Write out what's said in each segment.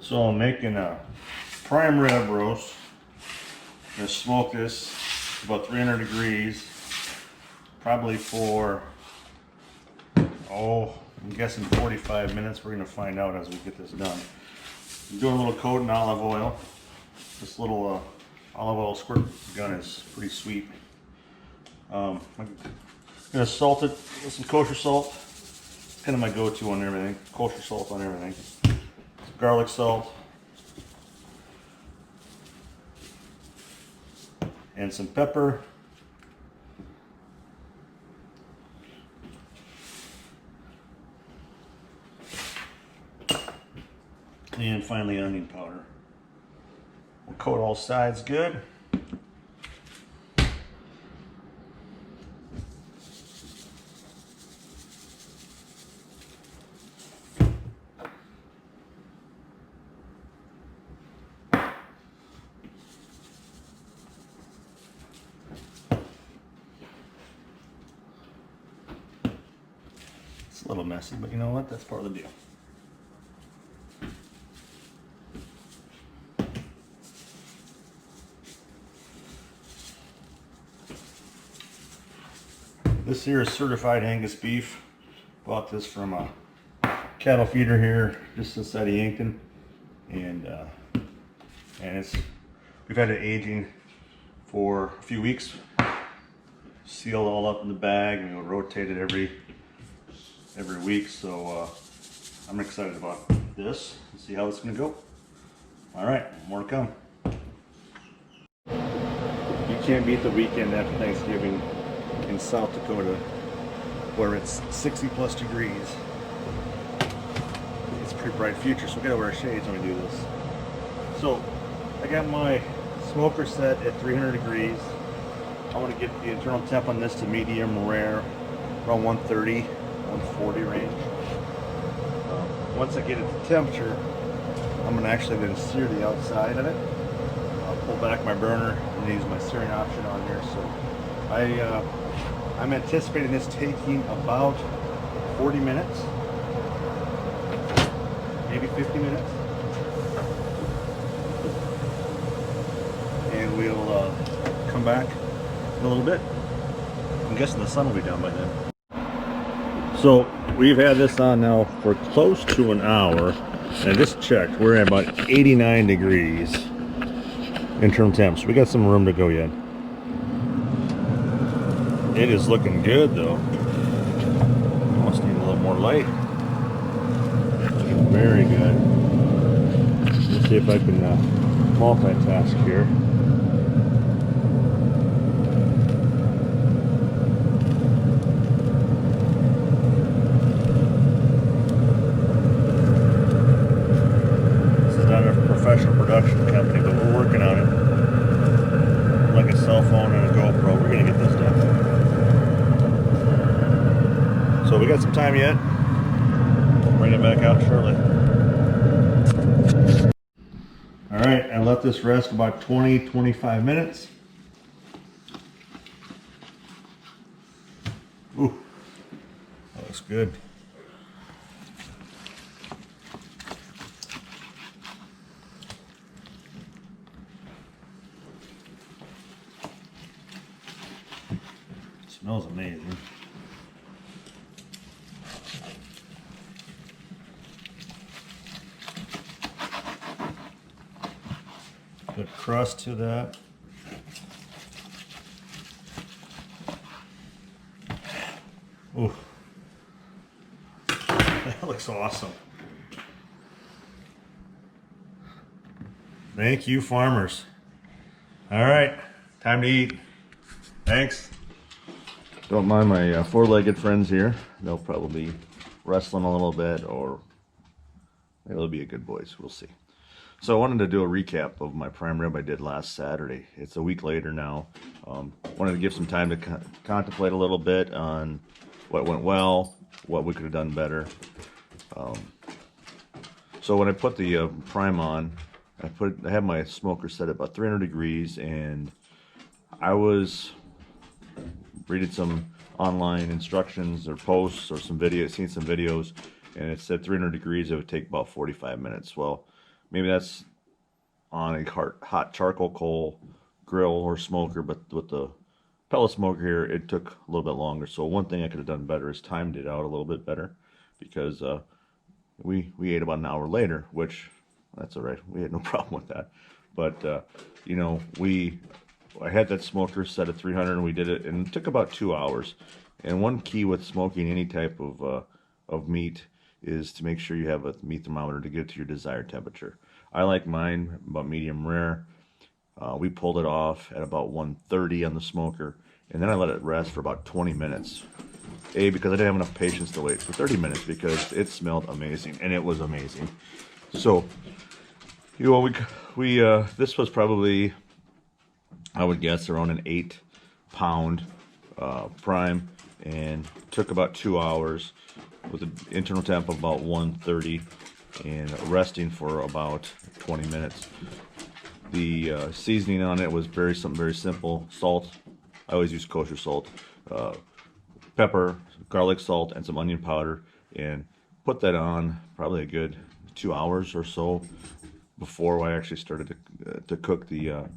So I'm making a prime rib roast. I'm gonna smoke this about 300 degrees, probably for, oh, I'm guessing 45 minutes. We're gonna find out as we get this done. I'm doing a little coat in olive oil. This little olive oil squirt gun is pretty sweet. I'm gonna salt it with some kosher salt. It's kind of my go-to on everything. Kosher salt on everything. Some garlic salt. And some pepper. And finally onion powder. We'll coat all sides good. It's a little messy, but you know what? That's part of the deal. This here is certified Angus beef. Bought this from a cattle feeder here just outside of Yankton, and we've had it aging for a few weeks. Sealed all up in the bag, and we'll rotate it every week. So I'm excited about this and see how it's going to go. All right, more to come. You can't beat the weekend after Thanksgiving in South Dakota, where it's 60 plus degrees. It's a pretty bright future, so we gotta wear shades when we do this. So I got my smoker set at 300 degrees. I want to get the internal temp on this to medium rare, around 130, 140 range. Once I get it to temperature, I'm gonna actually then sear the outside of it. I'll pull back my burner and use my searing option on here. So I'm anticipating this taking about 40 minutes, maybe 50 minutes. And we'll come back in a little bit. I'm guessing the sun will be down by then. So we've had this on now for close to an hour, and I just checked. We're at about 89 degrees internal temp, so we got some room to go yet. It is looking good though. Almost need a little more light. Looking very good. Let's see if I can multitask here. This is not a professional production company, but we're working on it. Like a cell phone and a GoPro, we're gonna get this done. So we got some time yet. We'll bring it back out shortly. All right, I let this rest about 20-25 minutes. Ooh, that looks good. Smells amazing. Good crust to that. Ooh, that looks awesome. Thank you, farmers. All right, time to eat. Thanks. Don't mind my four-legged friends here. They'll probably be wrestling a little bit, or maybe they'll be a good boys. We'll see. So I wanted to do a recap of my prime rib I did last Saturday. It's a week later now. Wanted to give some time to contemplate a little bit on what went well, what we could have done better. So when I put the prime on, I had my smoker set at about 300 degrees, and I was reading some online instructions or posts or some videos, seen some videos, and it said 300 degrees, it would take about 45 minutes. Well, maybe that's on a hot charcoal coal grill or smoker, but with the pellet smoker here, it took a little bit longer. So one thing I could have done better is timed it out a little bit better, because we ate about an hour later, which that's all right. We had no problem with that. But you know, I had that smoker set at 300, and we did it, and it took about 2 hours. And one key with smoking any type of meat is to make sure you have a meat thermometer to get it to your desired temperature. I like mine about medium rare. We pulled it off at about 130 on the smoker, and then I let it rest for about 20 minutes. Because I didn't have enough patience to wait for 30 minutes, because it smelled amazing, and it was amazing. So, you know, this was probably, I would guess, around an 8-pound prime, and took about 2 hours with an internal temp of about 130 and resting for about 20 minutes. The seasoning on it was something very simple. Salt, I always use kosher salt, pepper, garlic salt, and some onion powder, and put that on probably a good 2 hours or so before I actually started to cook the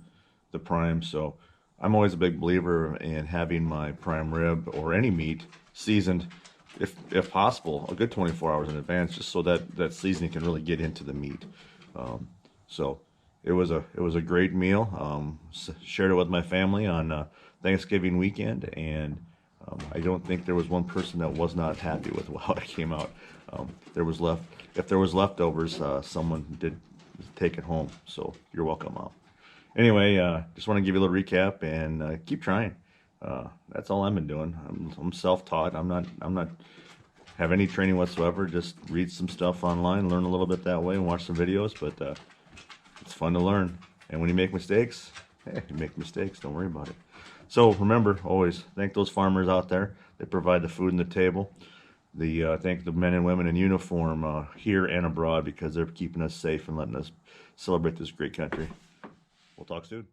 prime. So I'm always a big believer in having my prime rib or any meat seasoned, if possible, a good 24 hours in advance, just so that seasoning can really get into the meat. So it was a great meal. Shared it with my family on Thanksgiving weekend, and I don't think there was one person that was not happy with how it came out. If there was leftovers, someone did take it home. So you're welcome out. Anyway, just want to give you a little recap, and keep trying. That's all I've been doing. I'm self-taught. I'm not have any training whatsoever. Just read some stuff online, learn a little bit that way, and watch some videos. But it's fun to learn. And when you make mistakes, hey, you make mistakes. Don't worry about it. So remember, always thank those farmers out there that provide the food and the table. Thank the men and women in uniform here and abroad, because they're keeping us safe and letting us celebrate this great country. We'll talk soon.